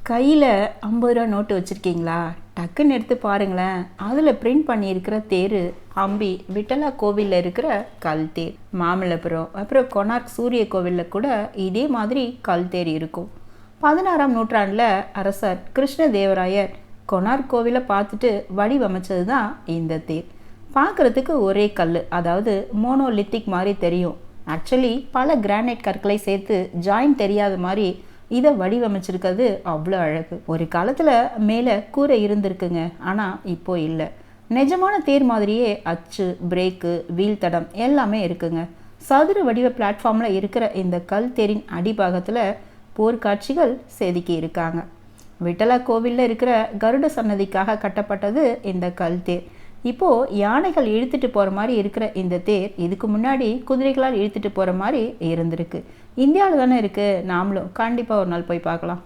கையில் 50 ரூபா நோட்டு வச்சுருக்கீங்களா? டக்குன்னு எடுத்து பாருங்களேன். அதில் பிரிண்ட் பண்ணியிருக்கிற தேர் அம்பி விட்டலா கோவிலில் இருக்கிற கல் தேர். மாமல்லபுரம் அப்புறம் கொனார்க் சூரிய கோவிலில் கூட இதே மாதிரி கல் தேர் இருக்கும். 16ஆம் நூற்றாண்டில் அரசர் கிருஷ்ணதேவராயர் கொனார்க் கோவிலை பார்த்துட்டு வடிவமைச்சது தான் இந்த தேர். பார்க்குறதுக்கு ஒரே கல், அதாவது மோனோலித்திக் மாதிரி தெரியும். ஆக்சுவலி பல கிரானைட் கற்களை சேர்த்து ஜாயின் தெரியாத மாதிரி இதை வடிவமைச்சிருக்கிறது அவ்வளோ அழகு. ஒரு காலத்தில் மேலே கூரை இருந்திருக்குங்க, ஆனால் இப்போ இல்லை. நிஜமான தேர் மாதிரியே அச்சு, பிரேக்கு, வீல் தடம் எல்லாமே இருக்குங்க. சதுர வடிவ பிளாட்ஃபார்மில் இருக்கிற இந்த கல் தேரின் அடிபாகத்தில் போர்க்காட்சிகள் செதுக்கி இருக்காங்க. விட்டலா கோவிலில் இருக்கிற கருட சன்னதிக்காக கட்டப்பட்டது இந்த கல் தேர். இப்போது யானைகள் இழுத்துட்டு போகிற மாதிரி இருக்கிற இந்த தேர் இதுக்கு முன்னாடி குதிரைகளால் இழுத்துட்டு போகிற மாதிரி இருந்திருக்கு. இந்தியாவில் தானே இருக்குது, நாமளும் கண்டிப்பாக ஒரு நாள் போய் பார்க்கலாம்.